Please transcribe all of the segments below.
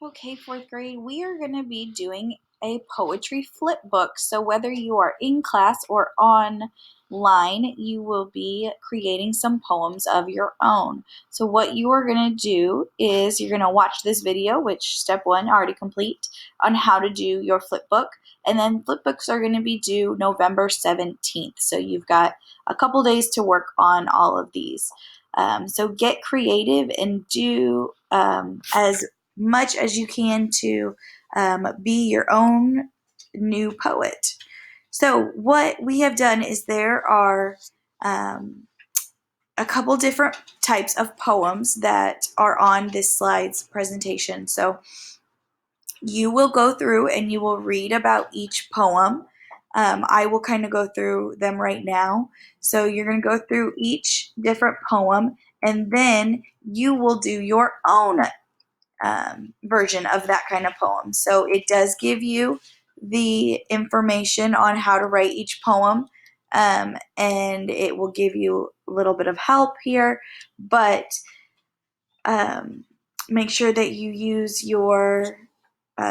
Okay, fourth grade, we are going to be doing a poetry flip book. So whether you are in class or online, you will be creating some poems of your own. So what you are going to do is you're going to watch this video, which step one already complete, on how to do your flip book. And then flip books are going to be due November 17th. So you've got a couple days to work on all of these. So get creative and do as much as you can to be your own new poet. So what we have done is there are a couple different types of poems that are on this slide's presentation. So you will go through and you will read about each poem. I will kind of go through them right now. So you're going to go through each different poem and then you will do your own version of that kind of poem. So it does give you the information on how to write each poem, and it will give you a little bit of help here, but make sure that you use your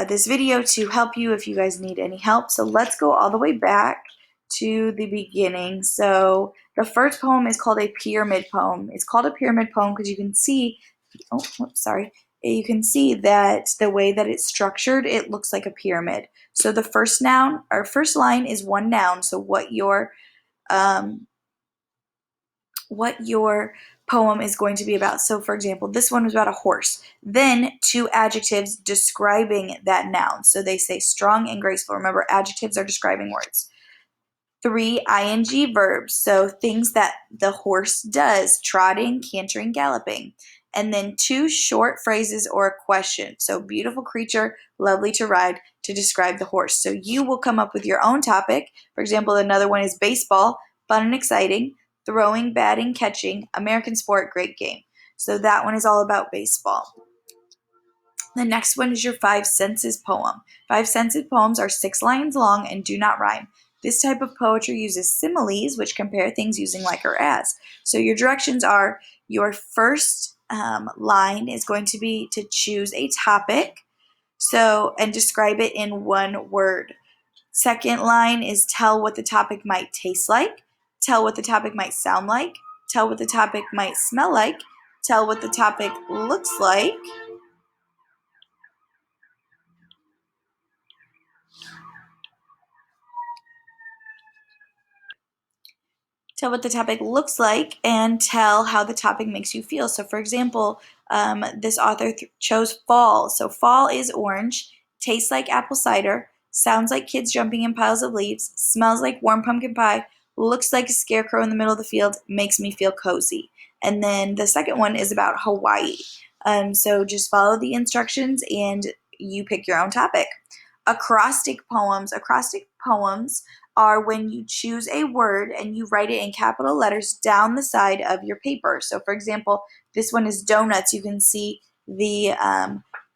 this video to help you if you guys need any help. So let's go all the way back to the beginning. So the first poem is called a pyramid poem. It's called a pyramid poem because you can see, you can see that the way that it's structured, it looks like a pyramid. So the first noun, or first line is one noun. So what your poem is going to be about. So for example, this one was about a horse. Then two adjectives describing that noun. So they say strong and graceful. Remember, adjectives are describing words. 3 ing verbs, so things that the horse does, trotting, cantering, galloping. And then 2 short phrases or a question. So beautiful creature, lovely to ride, to describe the horse. So you will come up with your own topic. For example, another one is baseball, fun and exciting, throwing, batting, catching, American sport, great game. So that one is all about baseball. The next one is your 5 senses poem. 5 senses poems are 6 lines long and do not rhyme. This type of poetry uses similes, which compare things using like or as. So your directions are, your first line is going to be to choose a topic, and describe it in one word. Second line is tell what the topic might taste like, tell what the topic might sound like, tell what the topic might smell like, tell what the topic looks like, tell what the topic looks like, and tell how the topic makes you feel. So for example, this author chose fall. So fall is orange, tastes like apple cider, sounds like kids jumping in piles of leaves, smells like warm pumpkin pie, looks like a scarecrow in the middle of the field, makes me feel cozy. And then the second one is about Hawaii. So just follow the instructions and you pick your own topic. Acrostic poems. Acrostic poems are when you choose a word and you write it in capital letters down the side of your paper. So for example, this one is donuts. You can see the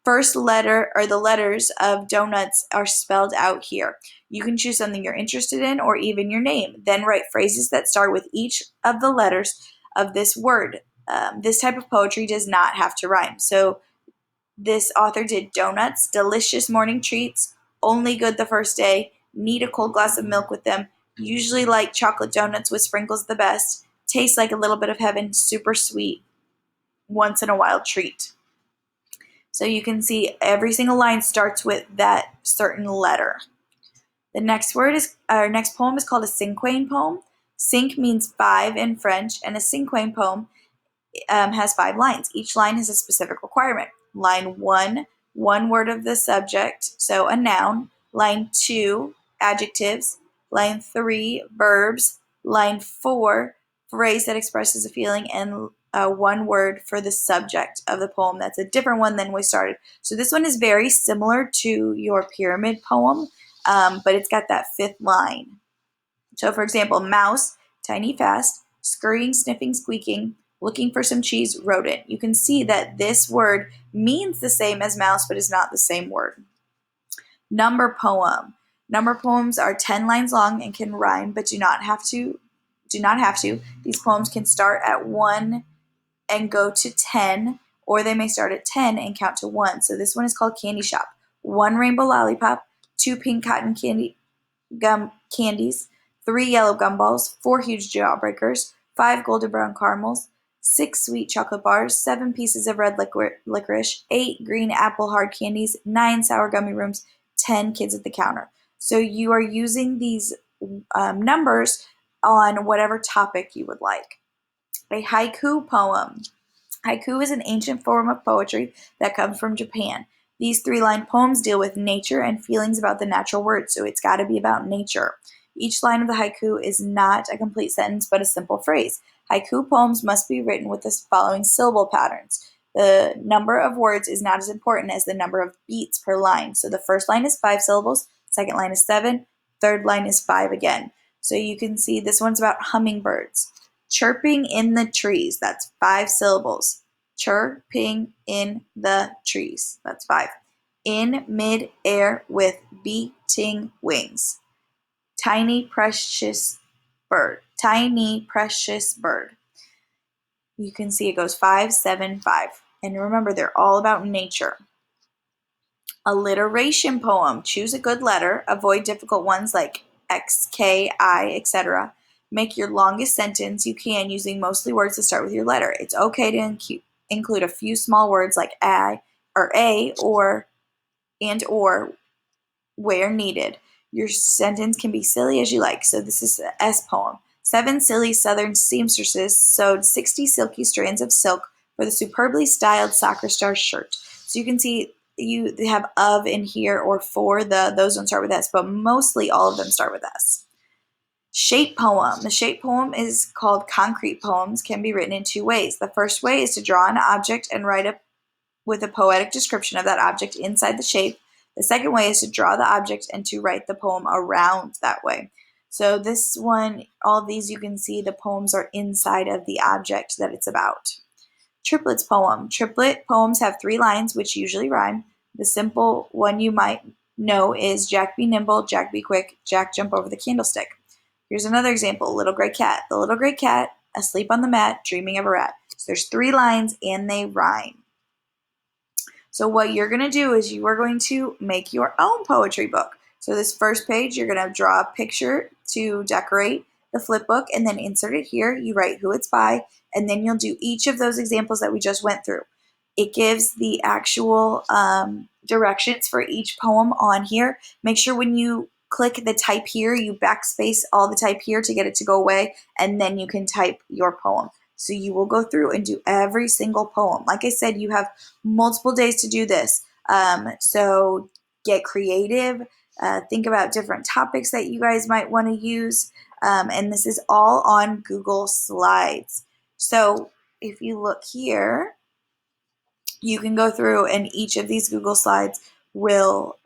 first letter, or the letters of donuts, are spelled out here. You can choose something you're interested in or even your name. Then write phrases that start with each of the letters of this word. This type of poetry does not have to rhyme. So this author did donuts, delicious morning treats, only good the first day, need a cold glass of milk with them, usually like chocolate donuts with sprinkles the best, tastes like a little bit of heaven, super sweet, once in a while treat. So you can see every single line starts with that certain letter. The next poem is called a Cinquain Poem. Cinq means 5 in French, and a Cinquain poem has 5 lines. Each line has a specific requirement. Line 1, one word of the subject, so a noun. Line 2, adjectives. Line 3, verbs. Line 4, phrase that expresses a feeling, and one word for the subject of the poem. That's a different one than we started. So this one is very similar to your pyramid poem, but it's got that 5th line. So for example, mouse, tiny fast, scurrying, sniffing, squeaking, looking for some cheese, rodent. You can see that this word means the same as mouse, but is not the same word. Number poem. Number poems are 10 lines long and can rhyme, but do not have to. These poems can start at 1 and go to 10, or they may start at 10 and count to 1. So this one is called Candy Shop. 1 rainbow lollipop, 2 pink cotton gum candies, 3 yellow gumballs, 4 huge jawbreakers, 5 golden brown caramels, 6 sweet chocolate bars, 7 pieces of red licorice, 8 green apple hard candies, 9 sour gummy worms, 10 kids at the counter. So you are using these numbers on whatever topic you would like. A haiku poem. Haiku is an ancient form of poetry that comes from Japan. These 3-line poems deal with nature and feelings about the natural world, so it's got to be about nature. Each line of the haiku is not a complete sentence, but a simple phrase. Haiku poems must be written with the following syllable patterns. The number of words is not as important as the number of beats per line. So the first line is 5 syllables, second line is 7, third line is 5 again. So you can see this one's about hummingbirds. Chirping in the trees, that's 5 syllables. Chirping in the trees, that's 5. In mid-air with beating wings. Tiny precious bird. Tiny precious bird. You can see it goes 5, 7, 5. And remember, they're all about nature. Alliteration poem. Choose a good letter. Avoid difficult ones like X, K, I, etc. Make your longest sentence you can using mostly words that start with your letter. It's okay to include a few small words like I or a or and or where needed. Your sentence can be silly as you like. So this is the S poem. 7 silly southern seamstresses sewed 60 silky strands of silk for the superbly styled soccer star shirt. So you can see you have of in here or for those don't start with S, but mostly all of them start with S. Shape poem. The shape poem is called concrete poems, can be written in 2 ways. The first way is to draw an object and write with a poetic description of that object inside the shape. The second way is to draw the object and to write the poem around that way. So this one, all of these you can see the poems are inside of the object that it's about. Triplets poem. Triplet poems have 3 lines which usually rhyme. The simple one you might know is Jack be nimble, Jack be quick, Jack jump over the candlestick. Here's another example, Little Gray Cat. The little gray cat, asleep on the mat, dreaming of a rat. So there's 3 lines and they rhyme. So what you're going to do is you are going to make your own poetry book. So this first page, you're going to draw a picture to decorate the flip book and then insert it here. You write who it's by, and then you'll do each of those examples that we just went through. It gives the actual directions for each poem on here. Make sure when you click the type here, you backspace all the type here to get it to go away, and then you can type your poem. So you will go through and do every single poem. Like I said, you have multiple days to do this. So get creative. Think about different topics that you guys might want to use. And this is all on Google Slides. So if you look here, you can go through and each of these Google Slides will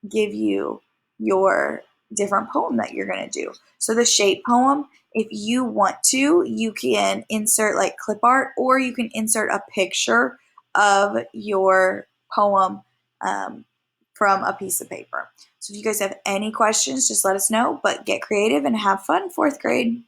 give you your different poem that you're going to do. So the shape poem, if you want to, you can insert like clip art or you can insert a picture of your poem from a piece of paper. So if you guys have any questions, just let us know, but get creative and have fun, 4th grade.